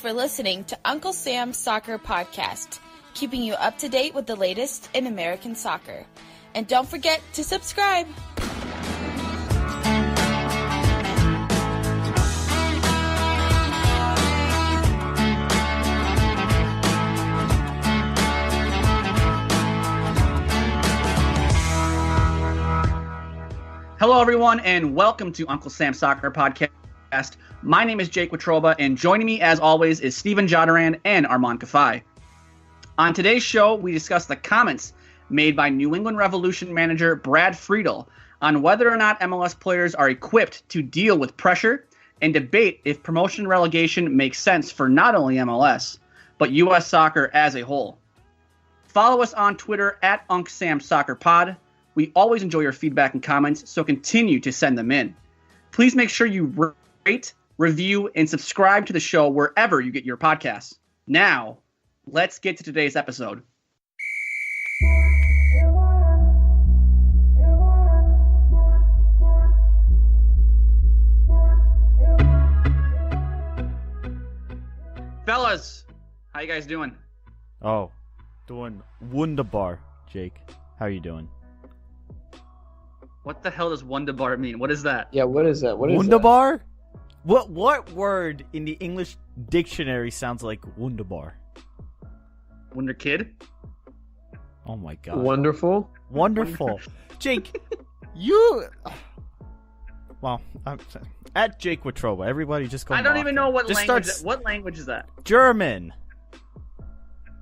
for listening to Uncle Sam's Soccer Podcast, keeping you up to date with the latest in American soccer. And don't forget to subscribe. Hello, everyone, and welcome to Uncle Sam's Soccer Podcast. My name is Jake Watroba, and joining me, as always, is Steven Jadaran and Armand Kafai. On today's show, we discuss the comments made by New England Revolution manager Brad Friedel on whether or not MLS players are equipped to deal with pressure and debate if promotion and relegation makes sense for not only MLS, but U.S. soccer as a whole. Follow us on Twitter at UncSamSoccerPod. We always enjoy your feedback and comments, so continue to send them in. Please make sure you rate, review, and subscribe to the show wherever you get your podcasts. Now, let's get to today's episode. Fellas, how you guys doing? Oh, doing wunderbar, Jake. How are you doing? What the hell does wunderbar mean? What is that? Yeah, what is that? What is wunderbar? What word in the English dictionary sounds like wunderbar? Wonder Kid? Oh my god. Wonderful? Wonderful. Jake, you... Well, at Jake Watroba, everybody just go. I don't even know what just language. What language is that? German.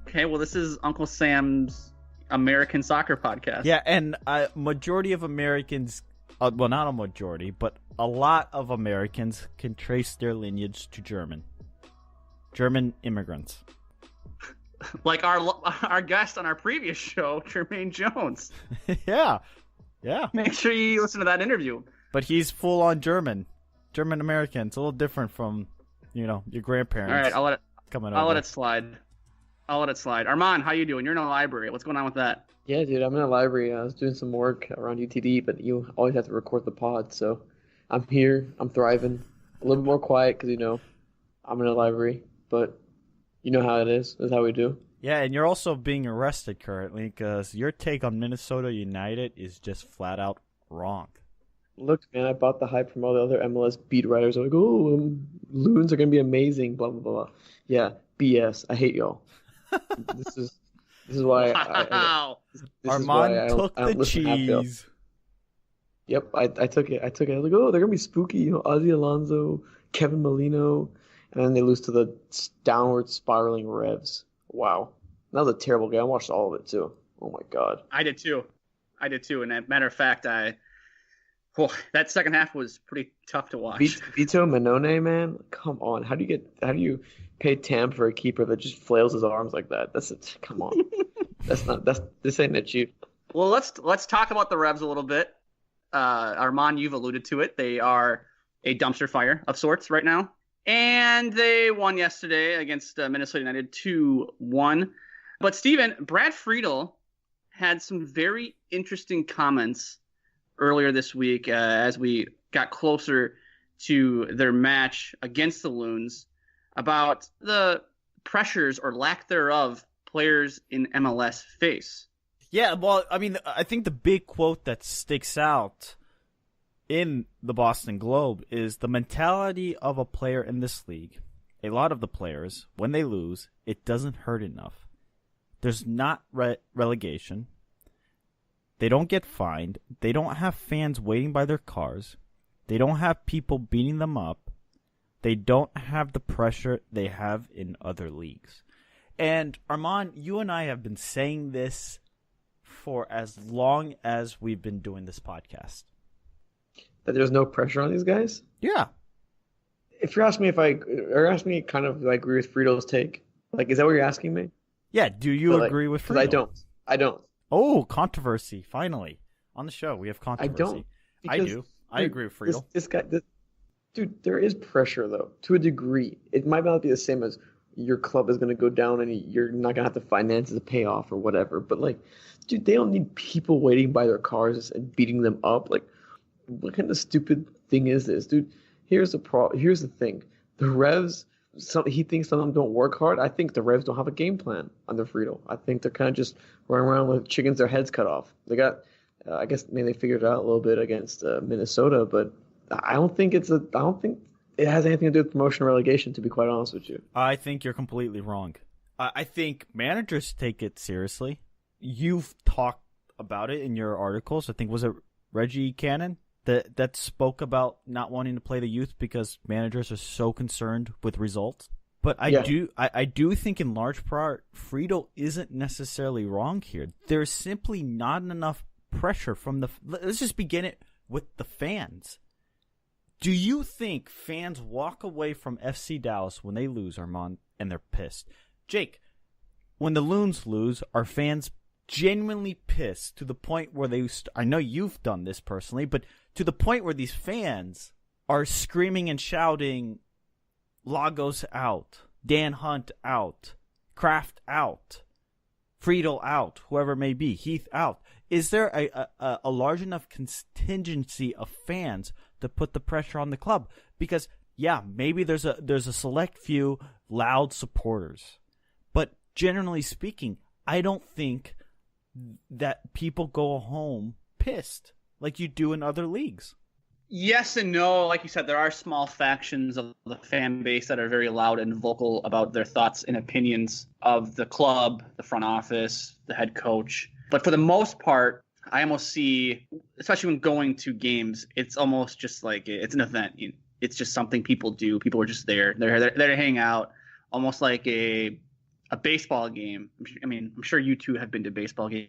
Okay, well, this is Uncle Sam's American Soccer Podcast. Yeah, and a majority of Americans, well, not a majority, but a lot of Americans can trace their lineage to German immigrants. Like our guest on our previous show, Jermaine Jones. Yeah. Make sure you listen to that interview. But he's full on German American. It's a little different from, your grandparents. All right, I'll let it slide. Armand, how you doing? You're in a library. What's going on with that? Yeah, dude, I'm in a library. I was doing some work around UTD, but you always have to record the pod, so I'm here. I'm thriving. A little bit more quiet because, I'm in a library, but you know how it is. That's how we do. Yeah, and you're also being arrested currently because your take on Minnesota United is just flat out wrong. Look, man, I bought the hype from all the other MLS beat writers. They're like, Loons are going to be amazing, blah, blah, blah. Yeah, BS. I hate y'all. This is why Armand took the cheese. Yep, I took it. I was like, they're gonna be spooky. Ozzy Alonso, Kevin Molino, and then they lose to the downward spiraling Revs. Wow, that was a terrible game. I watched all of it too. Oh my god. I did too. And as a matter of fact, that second half was pretty tough to watch. Vito Manone, man, come on. How do you pay TAM for a keeper that just flails his arms like that? Come on. This ain't that cheap. Well, let's talk about the Revs a little bit. Armand, you've alluded to it. They are a dumpster fire of sorts right now. And they won yesterday against Minnesota United 2-1. But Steven, Brad Friedel had some very interesting comments earlier this week as we got closer to their match against the Loons about the pressures or lack thereof players in MLS face. Yeah, well, I mean, I think the big quote that sticks out in the Boston Globe is the mentality of a player in this league. A lot of the players, when they lose, it doesn't hurt enough. There's not relegation. They don't get fined. They don't have fans waiting by their cars. They don't have people beating them up. They don't have the pressure they have in other leagues. And Armand, you and I have been saying this for as long as we've been doing this podcast. That there's no pressure on these guys? Yeah. If you're asking me kind of like agree with Friedel's take, like, is that what you're asking me? Yeah, do you agree with Friedel? I don't. Oh, controversy, finally. On the show, we have controversy. I do. I agree with Friedel. Dude, there is pressure, though, to a degree. It might not be the same as your club is going to go down and you're not going to have the finances to pay off or whatever. But, like, dude, they don't need people waiting by their cars and beating them up. Like, what kind of stupid thing is this? Dude, here's the thing. The Revs, he thinks some of them don't work hard. I think the Revs don't have a game plan under Friedel. I think they're kind of just running around with chickens, their heads cut off. They got, I guess maybe they figured it out a little bit against Minnesota, but I don't think it has anything to do with promotion or relegation, to be quite honest with you. I think you're completely wrong. I think managers take it seriously. You've talked about it in your articles. I think, was it Reggie Cannon that spoke about not wanting to play the youth because managers are so concerned with results? But I do think in large part, Friedel isn't necessarily wrong here. There's simply not enough pressure from let's just begin it with the fans. Do you think fans walk away from FC Dallas when they lose, Armand, and they're pissed? Jake, when the Loons lose, are fans genuinely pissed to the point where I know you've done this personally, but to the point where these fans are screaming and shouting, Lagos out, Dan Hunt out, Kraft out, Friedel out, whoever it may be, Heath out. Is there a large enough contingency of fans to put the pressure on the club? Because, yeah, maybe there's a select few loud supporters. But generally speaking, I don't think that people go home pissed like you do in other leagues. Yes and no. Like you said, there are small factions of the fan base that are very loud and vocal about their thoughts and opinions of the club, the front office, the head coach. But for the most part, I almost see, especially when going to games, it's almost just like it's an event. It's just something people do. People are just there. They're there to hang out, almost like a baseball game. I mean, I'm sure you two have been to baseball games.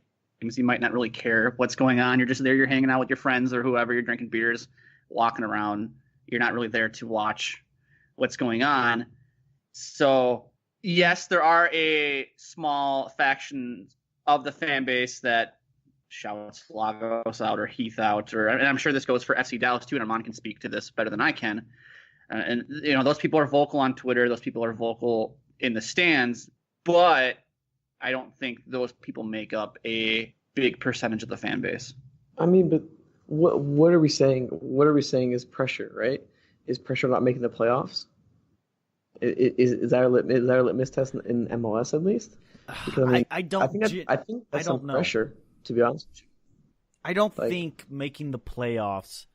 You might not really care what's going on. You're just there. You're hanging out with your friends or whoever. You're drinking beers, walking around. You're not really there to watch what's going on. So, yes, there are a small faction of the fan base that shouts Lagos out or Heath out, and I'm sure this goes for FC Dallas too, and Armand can speak to this better than I can. And those people are vocal on Twitter. Those people are vocal in the stands, but I don't think those people make up a big percentage of the fan base. I mean, but what are we saying? What are we saying is pressure, right? Is pressure not making the playoffs? Is that a litmus test in MLS at least? Because, I think that's some pressure, to be honest with you. I don't think making the playoffs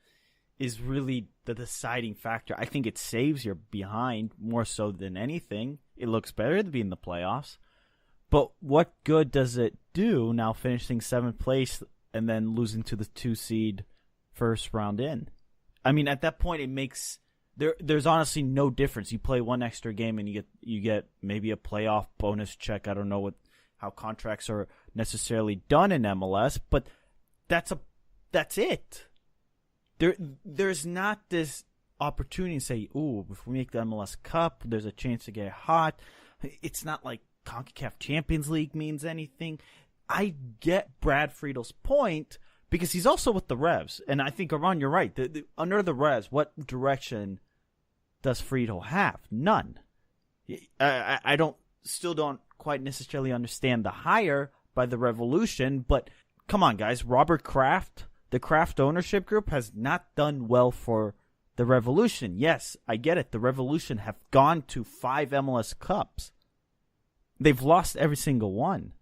is really the deciding factor. I think it saves your behind more so than anything. It looks better to be in the playoffs. But what good does it do now finishing 7th place and then losing to the 2 seed first round in? I mean, at that point, it makes there's honestly no difference. You play one extra game and you get maybe a playoff bonus check. I don't know how contracts are necessarily done in MLS, but that's it. There's not this opportunity to say, ooh, if we make the MLS Cup, there's a chance to get hot. It's not like CONCACAF Champions League means anything. I get Brad Friedel's point because he's also with the Revs. And I think, Armand, you're right. Under the Revs, what direction does Friedel have? None. I still don't quite necessarily understand the hire by the Revolution, but come on, guys. Robert Kraft, the Kraft ownership group, has not done well for the Revolution. Yes, I get it. The Revolution have gone to 5 MLS Cups. They've lost every single one.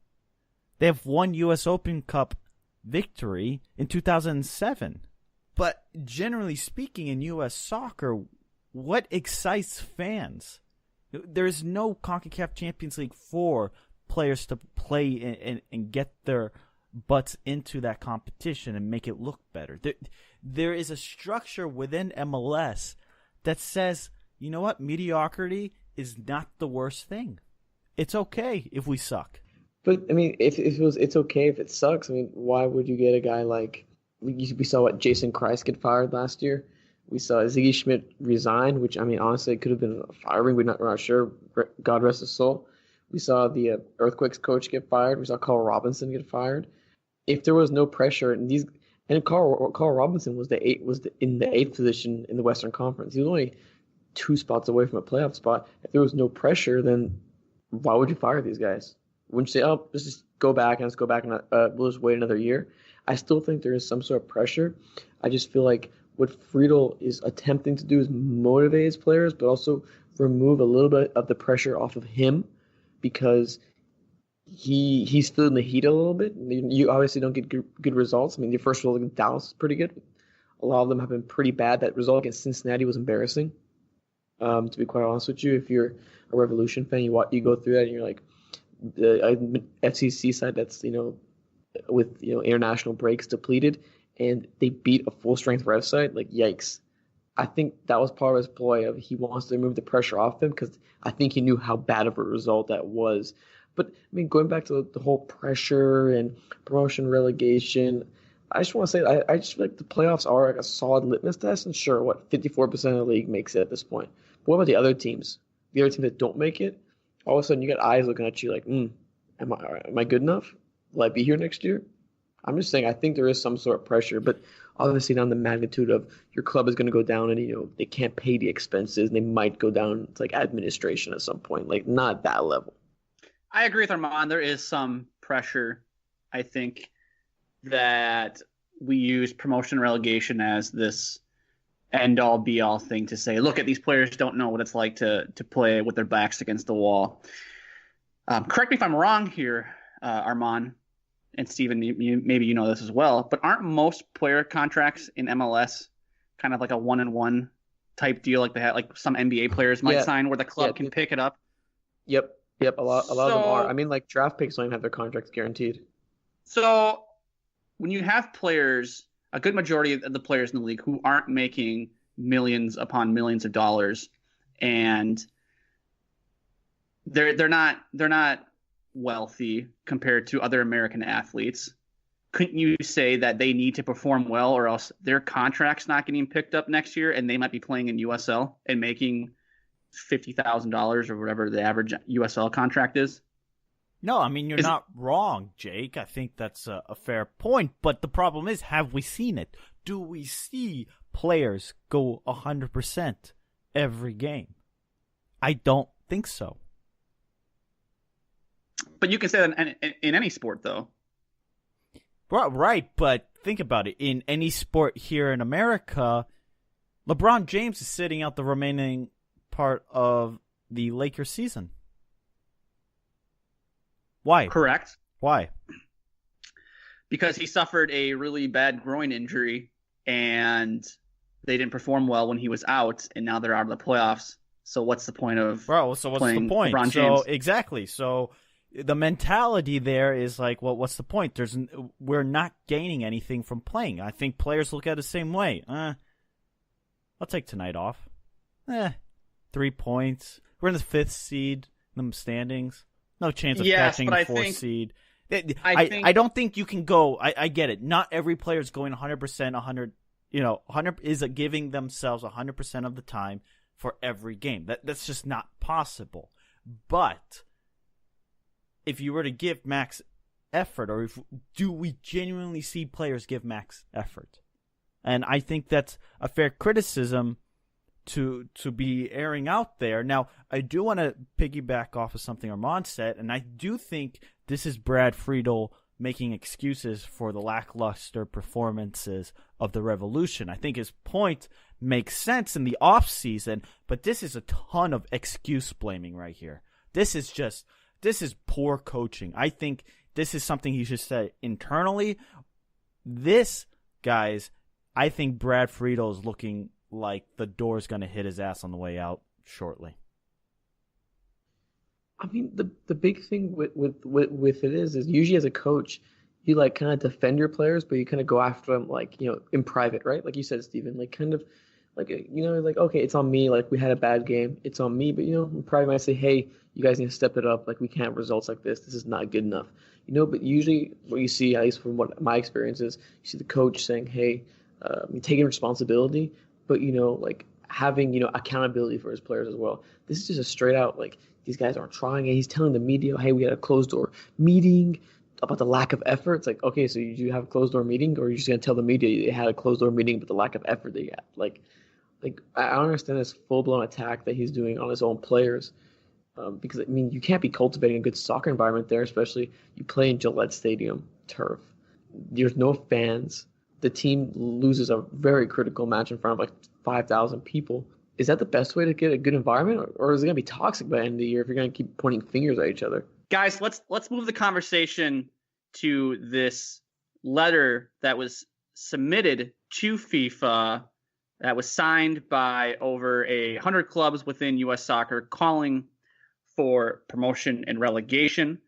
They have one U.S. Open Cup victory in 2007. But generally speaking, in U.S. soccer, what excites fans? There's no CONCACAF Champions League for players to play and get their butts into that competition and make it look better. There is a structure within MLS that says, you know what, mediocrity is not the worst thing. It's okay if we suck. But I mean, it's okay if it sucks. I mean, why would you get a guy like we saw Jason Kreis get fired last year? We saw Ziggy Schmidt resign, which I mean, honestly, it could have been a firing. We're not sure. God rest his soul. We saw the Earthquakes coach get fired. We saw Carl Robinson get fired. If there was no pressure, and Carl Robinson was in the 8th position in the Western Conference. He was only 2 spots away from a playoff spot. If there was no pressure, then why would you fire these guys? Wouldn't you say, oh, let's just go back and we'll just wait another year? I still think there is some sort of pressure. I just feel like what Friedel is attempting to do is motivate his players, but also remove a little bit of the pressure off of him because he's feeling the heat a little bit. You obviously don't get good results. I mean, your first result against Dallas is pretty good. A lot of them have been pretty bad. That result against Cincinnati was embarrassing. To be quite honest with you, if you're a Revolution fan, you go through that and you're like, the FCC side that's with international breaks depleted, and they beat a full strength Rev side. Like, yikes! I think that was part of his ploy of he wants to remove the pressure off him because I think he knew how bad of a result that was. But I mean, going back to the whole pressure and promotion relegation, I just want to say I just feel like the playoffs are like a solid litmus test. And sure, 54% of the league makes it at this point. But what about the other teams? The other teams that don't make it, all of a sudden you got eyes looking at you like, am I good enough? Will I be here next year? I'm just saying I think there is some sort of pressure, but obviously not the magnitude of your club is going to go down and they can't pay the expenses and they might go down to like administration at some point, like not that level. I agree with Armand. There is some pressure. I think that we use promotion relegation as this end-all, be-all thing to say, look, these players don't know what it's like to play with their backs against the wall. Correct me if I'm wrong here, Armand and Steven, maybe you know this as well, but aren't most player contracts in MLS kind of like a one-on-one type deal like they have, like some NBA players might sign where the club can pick it up? Yep. A lot of them are. I mean, like draft picks don't even have their contracts guaranteed. So when you have players, a good majority of the players in the league who aren't making millions upon millions of dollars, and they're not wealthy compared to other American athletes, couldn't you say that they need to perform well or else their contract's not getting picked up next year and they might be playing in USL and making $50,000 or whatever the average USL contract is? No, I mean, you're not wrong, Jake. I think that's a fair point. But the problem is, have we seen it? Do we see players go 100% every game? I don't think so. But you can say that in any sport, though. Right, but think about it. In any sport here in America, LeBron James is sitting out the remaining part of the Lakers season. Why? Correct. Why? Because he suffered a really bad groin injury and they didn't perform well when he was out, and now they're out of the playoffs. So what's the point of what's the point? LeBron James? So exactly. So the mentality there is like, well, what's the point? We're not gaining anything from playing. I think players look at it the same way. I'll take tonight off. 3 points. We're in the 5th seed in the standings. No chance of catching the 4th seed. I don't think you can go. I get it. Not every player is going 100%, 100. 100 is giving themselves 100% of the time for every game. That's just not possible. But if you were to give max effort, or do we genuinely see players give max effort? And I think that's a fair criticism to be airing out there. Now, I do want to piggyback off of something Armand said, and I do think this is Brad Friedel making excuses for the lackluster performances of the Revolution. I think his point makes sense in the offseason, but this is a ton of excuse blaming right here. This is poor coaching. I think this is something he should say internally. This, guys, I think Brad Friedel is looking like the door's going to hit his ass on the way out shortly. I mean, the big thing with it is usually as a coach, you like kind of defend your players, but you kind of go after them like, in private, right? Like you said, Steven, like kind of like, like, okay, it's on me. Like we had a bad game. It's on me. But, in private, I might say, hey, you guys need to step it up. Like we can't have results like this. This is not good enough. But usually what you see, at least from what my experience is, you see the coach saying, hey, taking responsibility, but, like having, accountability for his players as well. This is just a straight out, like, these guys aren't trying it. He's telling the media, hey, we had a closed door meeting about the lack of effort. It's like, okay, so you do have a closed door meeting, or you're just going to tell the media they had a closed door meeting, but the lack of effort they had. Like I don't understand this full-blown attack that he's doing on his own players. Because, I mean, you can't be cultivating a good soccer environment there, especially you play in Gillette Stadium turf. There's no fans. The team loses a very critical match in front of like 5,000 people. is that the best way to get a good environment, or is it gonna be toxic by the end of the year if you're gonna keep pointing fingers at each other? Guys, let's move the conversation to this letter that was submitted to FIFA that was signed by over 100 clubs within U.S. soccer calling for promotion and relegation.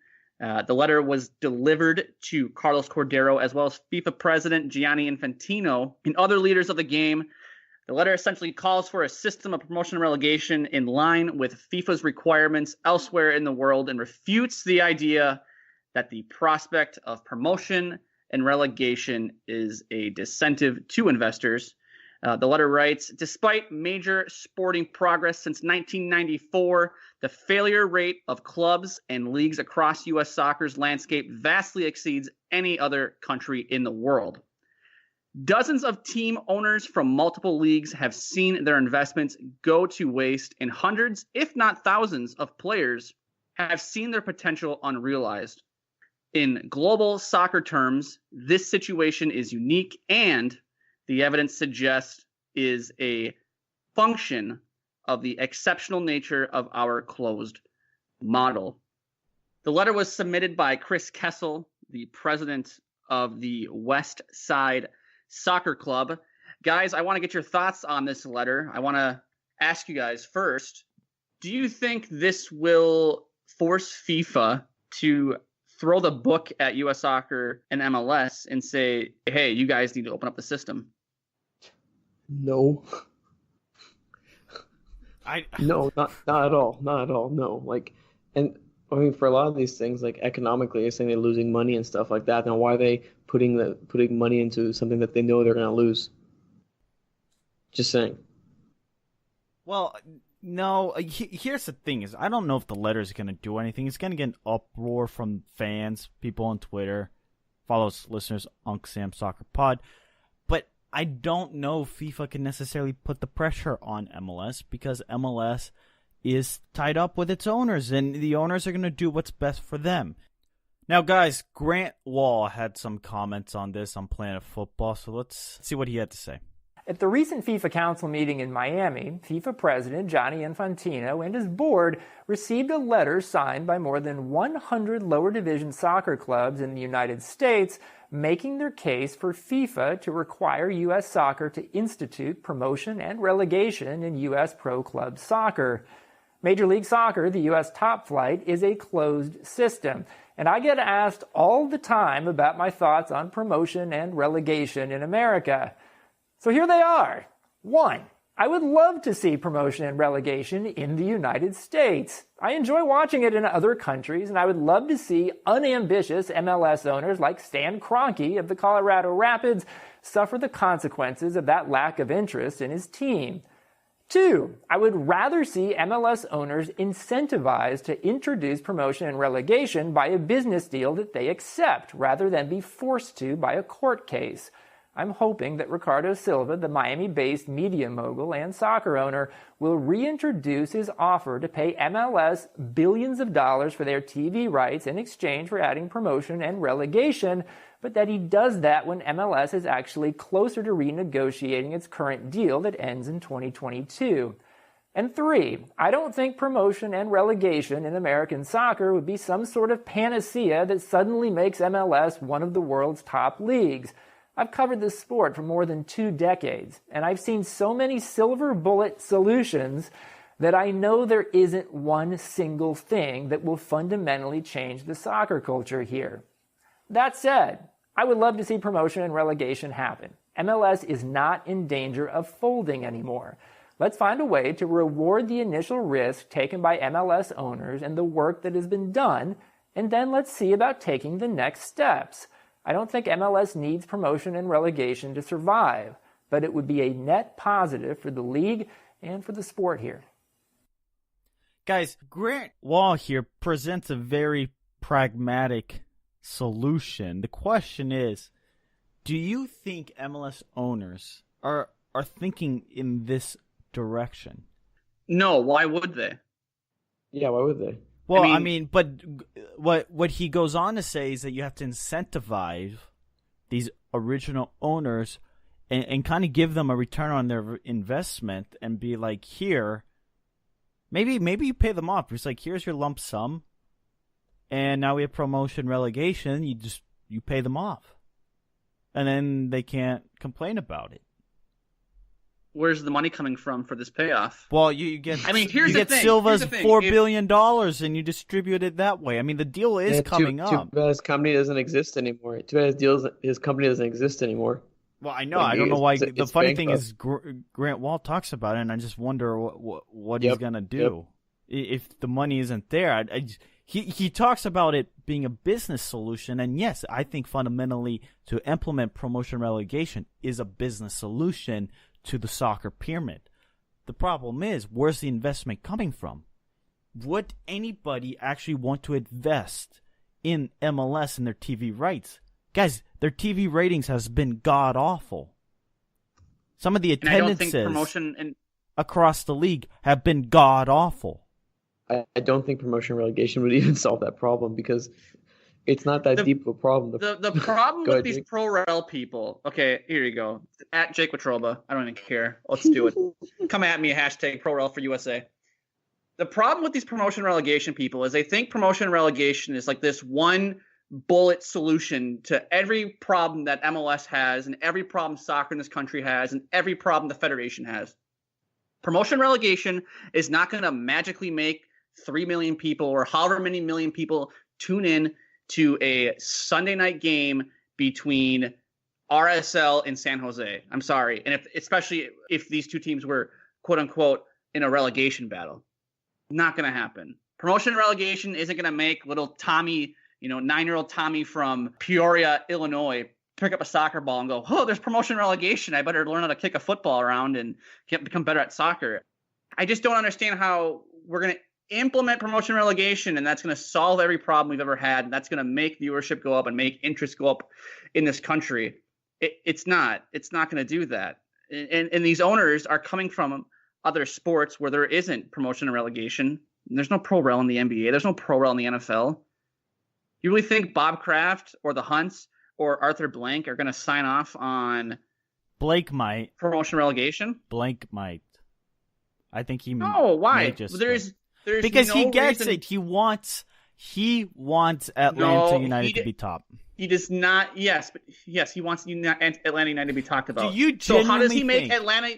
The letter was delivered to Carlos Cordero as well as FIFA President Gianni Infantino and other leaders of the game. The letter essentially calls for a system of promotion and relegation in line with FIFA's requirements elsewhere in the world and refutes the idea that the prospect of promotion and relegation is a disincentive to investors. The letter writes, despite major sporting progress since 1994, the failure rate of clubs and leagues across U.S. soccer's landscape vastly exceeds any other country in the world. Dozens of team owners from multiple leagues have seen their investments go to waste, and hundreds, if not thousands, of players have seen their potential unrealized. In global soccer terms, this situation is unique and the evidence suggests is a function of the exceptional nature of our closed model. The letter was submitted by Chris Kessel, the president of the West Side Soccer Club. Guys, I want to get your thoughts on this letter. I want to ask you guys first, do you think this will force FIFA to throw the book at U.S. Soccer and MLS and say, hey, you guys need to open up the system? No. No, not at all. Not at all. No. And I mean, for a lot of these things, like economically, you're saying they're losing money and stuff like that. Now, why are they putting money into something that they know they're going to lose? Just saying. Well, no. Here's the thing: is I don't know if the letter is going to do anything. It's going to get an uproar from fans, people on Twitter, follows listeners, Uncle Sam Soccer Pod. But I don't know if FIFA can necessarily put the pressure on MLS because MLS is tied up with its owners, and the owners are going to do what's best for them. Now, guys, Grant Wahl had some comments on this on Planet Football, so let's see what he had to say. At the recent FIFA Council meeting in Miami, FIFA President Gianni Infantino and his board received a letter signed by more than 100 lower division soccer clubs in the United States making their case for FIFA to require U.S. soccer to institute promotion and relegation in U.S. pro club soccer. Major League Soccer, the U.S. top flight, is a closed system, and I get asked all the time about my thoughts on promotion and relegation in America. So here they are. 1. I would love to see promotion and relegation in the United States. I enjoy watching it in other countries, and I would love to see unambitious MLS owners like Stan Kroenke of the Colorado Rapids suffer the consequences of that lack of interest in his team. 2, I would rather see MLS owners incentivized to introduce promotion and relegation by a business deal that they accept rather than be forced to by a court case. I'm hoping that Ricardo Silva, the Miami-based media mogul and soccer owner, will reintroduce his offer to pay MLS billions of dollars for their TV rights in exchange for adding promotion and relegation, but that he does that when MLS is actually closer to renegotiating its current deal that ends in 2022. And 3, I don't think promotion and relegation in American soccer would be some sort of panacea that suddenly makes MLS one of the world's top leagues. I've covered this sport for more than 2 decades, and I've seen so many silver bullet solutions that I know there isn't one single thing that will fundamentally change the soccer culture here. That said, I would love to see promotion and relegation happen. MLS is not in danger of folding anymore. Let's find a way to reward the initial risk taken by MLS owners and the work that has been done, and then let's see about taking the next steps. I don't think MLS needs promotion and relegation to survive, but it would be a net positive for the league and for the sport here. Guys, Grant Wahl here presents a very pragmatic solution. The question is, do you think MLS owners are thinking in this direction? No, why would they? Yeah, why would they? Well, I mean, but what he goes on to say is that you have to incentivize these original owners and kind of give them a return on their investment and be like, here, maybe you pay them off. It's like, here's your lump sum, and now we have promotion relegation. You pay them off, and then they can't complain about it. Where's the money coming from for this payoff? Well, you get. I mean, here's you the get thing. Silva's $4 billion, and you distribute it that way. I mean, the deal is coming up. Too bad his company doesn't exist anymore. Too bad his company doesn't exist anymore. Well, I know. I don't know why. The funny thing is, Grant Wahl talks about it, and I just wonder what he's gonna do if the money isn't there. He talks about it being a business solution, and yes, I think fundamentally to implement promotion relegation is a business solution to the soccer pyramid. The problem is, where's the investment coming from? Would anybody actually want to invest in MLS and their TV rights? Guys, their TV ratings has been god awful. Some of the attendances across the league have been god awful. I don't think promotion relegation would even solve that problem because it's not that deep of a problem. The problem with these pro-rel people. Okay, here you go. At Jake Watroba. I don't even care. Let's do it. Come at me, hashtag pro-rel for USA. The problem with these promotion relegation people is they think promotion relegation is like this one bullet solution to every problem that MLS has and every problem soccer in this country has and every problem the Federation has. Promotion relegation is not going to magically make 3 million people or however many million people tune in to a Sunday night game between RSL and San Jose. I'm sorry. And especially if these two teams were, quote unquote, in a relegation battle. Not going to happen. Promotion relegation isn't going to make little Tommy, 9-year-old Tommy from Peoria, Illinois, pick up a soccer ball and go, oh, there's promotion relegation. I better learn how to kick a football around and become better at soccer. I just don't understand how we're going to implement promotion relegation and that's going to solve every problem we've ever had. And that's going to make viewership go up and make interest go up in this country. It's not going to do that. And these owners are coming from other sports where there isn't promotion and relegation. There's no pro-rel in the NBA. There's no pro-rel in the NFL. You really think Bob Kraft or the Hunts or Arthur Blank are going to sign off on Blake might. Promotion relegation? Blank might. I think he No, why? There's because no he gets reason... it. He wants Atlanta United to be top. He does not. Yes, he wants Atlanta United to be talked about. Do you so how does he think, make Atlanta?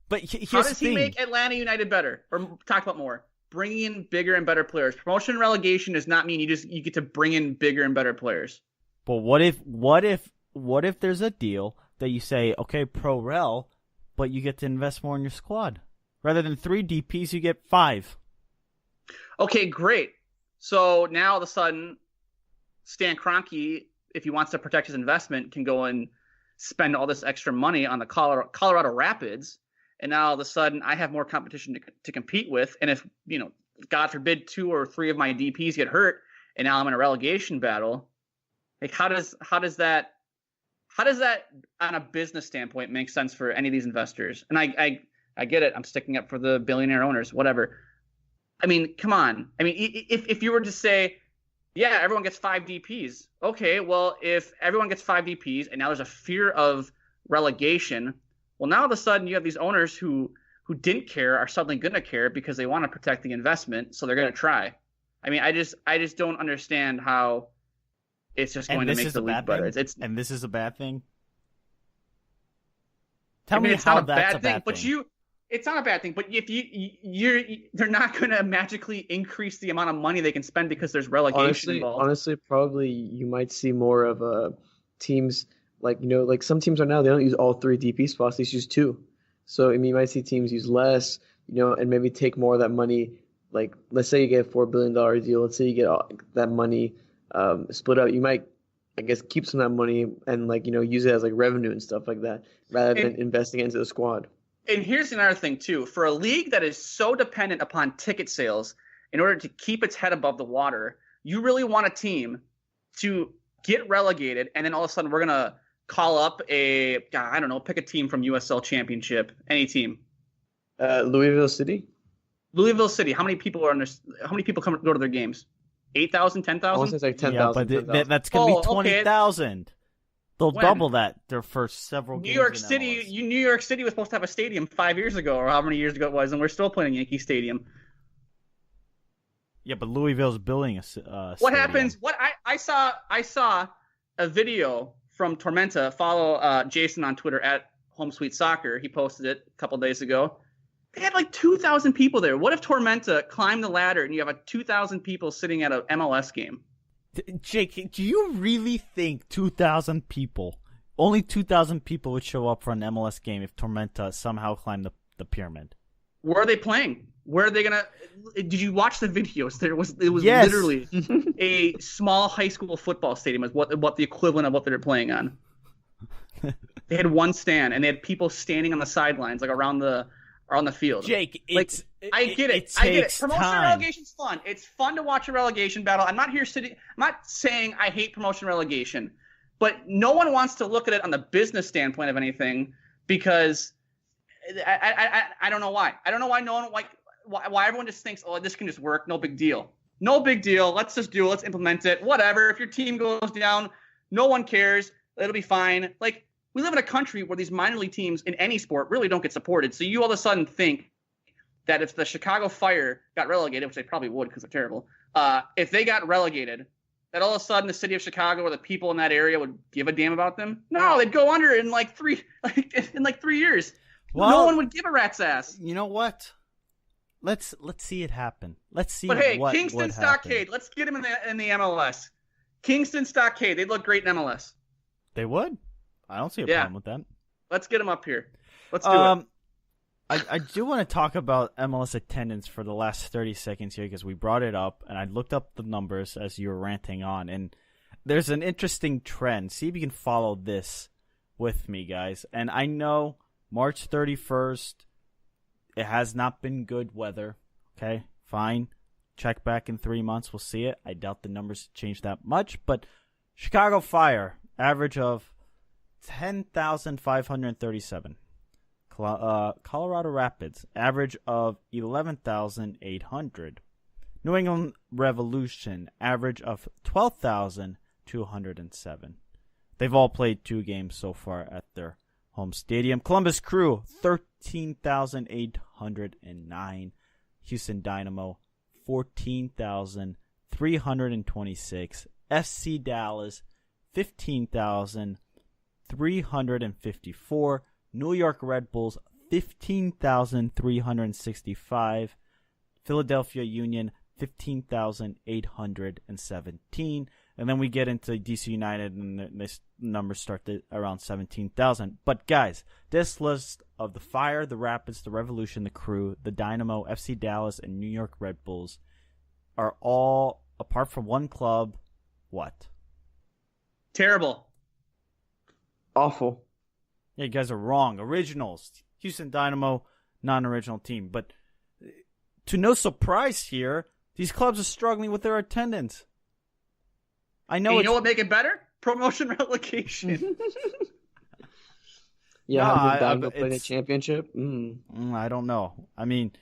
But how does he make Atlanta United better or talk about more? Bringing in bigger and better players. Promotion and relegation does not mean you get to bring in bigger and better players. But what if there's a deal that you say, okay, pro-rel, but you get to invest more in your squad rather than 3 DPs, you get 5. Okay, great. So now all of a sudden, Stan Kroenke, if he wants to protect his investment, can go and spend all this extra money on the Colorado Rapids. And now all of a sudden, I have more competition to compete with. And if, God forbid, 2 or 3 of my DPs get hurt, and now I'm in a relegation battle, like how does that on a business standpoint make sense for any of these investors? And I get it. I'm sticking up for the billionaire owners, whatever. I mean, come on. I mean, if you were to say, yeah, everyone gets 5 DPs. Okay, well, if everyone gets 5 DPs and now there's a fear of relegation, well, now all of a sudden you have these owners who didn't care are suddenly going to care because they want to protect the investment, so they're going to try. I mean, I just don't understand how it's just going to make the league better. And this is a bad thing? Tell me how that's a bad thing. It's not a bad thing, but if they're not going to magically increase the amount of money they can spend because there's relegation involved. Honestly, probably you might see more of teams like some teams are now they don't use all 3 DP spots; they just use 2. So you might see teams use less, and maybe take more of that money. Like let's say you get a $4 billion deal. Let's say you get that money split up. You might, I guess, keep some of that money and use it as revenue and stuff like that, rather than investing into the squad. And here's another thing, too. For a league that is so dependent upon ticket sales in order to keep its head above the water, you really want a team to get relegated, and then all of a sudden we're going to call up pick a team from USL Championship, any team. Louisville City? Louisville City. How many people go to their games? 8,000, 10,000? I want to say 10,000. Yeah, but that's going to be 20,000. They'll When? double that their first several New games. York in City, MLS. New York City was supposed to have a stadium 5 years ago, or how many years ago it was, and we're still playing Yankee Stadium. Yeah, but Louisville's building a What stadium. happens? What I saw a video from Tormenta. Follow Jason on Twitter at Home Sweet Soccer. He posted it a couple days ago. They had like 2,000 people there. What if Tormenta climbed the ladder and you have 2,000 people sitting at an MLS game? Jake, do you really think 2,000 people, only 2,000 people would show up for an MLS game if Tormenta somehow climbed the pyramid? Where are they playing? Where are they gonna? Did you watch the videos? It was Yes. literally a small high school football stadium is what the equivalent of what they're playing on. They had one stand and they had people standing on the sidelines, like around the field. Jake, Like, I get it. I get it. Promotion and time. relegation's fun. It's fun to watch a relegation battle. I'm not saying I hate promotion and relegation, but no one wants to look at it on the business standpoint of anything because I don't know why. I don't know why no one why everyone just thinks, oh, this can just work. No big deal. No big deal. Let's just do it. Let's implement it. Whatever. If your team goes down, no one cares. It'll be fine. Like, we live in a country where these minor league teams in any sport really don't get supported. So you all of a sudden think that if the Chicago Fire got relegated, which they probably would because they're terrible, if they got relegated, that all of a sudden the city of Chicago or the people in that area would give a damn about them? No, they'd go under in like 3 years. Well, no one would give a rat's ass. You know what? Let's see it happen. Let's see. But hey, what Kingston would Stockade, happen. let's get them in the MLS. Kingston Stockade, they'd look great in MLS. They would. I don't see a Yeah. problem with that. Let's get them up here. Let's do it. I do want to talk about MLS attendance for the last 30 seconds here because we brought it up, and I looked up the numbers as you were ranting on, and there's an interesting trend. See if you can follow this with me, guys. And I know March 31st, it has not been good weather. Okay, fine. Check back in 3 months. We'll see it. I doubt the numbers change that much, but Chicago Fire, average of 10,537. Colorado Rapids, average of 11,800. New England Revolution, average of 12,207. They've all played 2 games so far at their home stadium. Columbus Crew, 13,809. Houston Dynamo, 14,326. FC Dallas, 15,354. New York Red Bulls, 15,365. Philadelphia Union, 15,817. And then we get into DC United, and this numbers start to around 17,000. But guys, this list of the Fire, the Rapids, the Revolution, the Crew, the Dynamo, FC Dallas, and New York Red Bulls are all, apart from one club, what? Terrible. Awful. Yeah, you guys are wrong. Originals. Houston Dynamo, non-original team. But to no surprise here, these clubs are struggling with their attendance. I know. And you know what make it better? Promotion relegation. Yeah, No, having down go play the it's- championship. I don't know. I mean,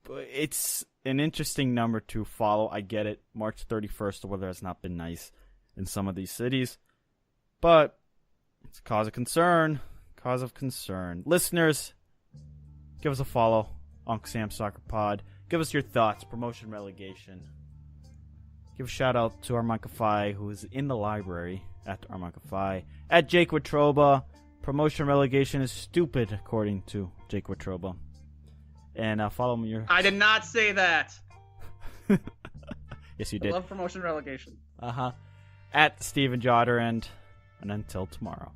it's an interesting number to follow. I get it. March 31st, the weather has not been nice in some of these cities. But it's a cause of concern. Cause of concern. Listeners, give us a follow. Uncle Sam Soccer Pod. Give us your thoughts. Promotion relegation. Give a shout out to Armand Kafai, who is in the library at Armand Kafai. At Jake Watroba. Promotion relegation is stupid, according to Jake Watroba. And follow me. I did not say that. Yes, you I did. love promotion relegation. At Steven Joderand. And until tomorrow.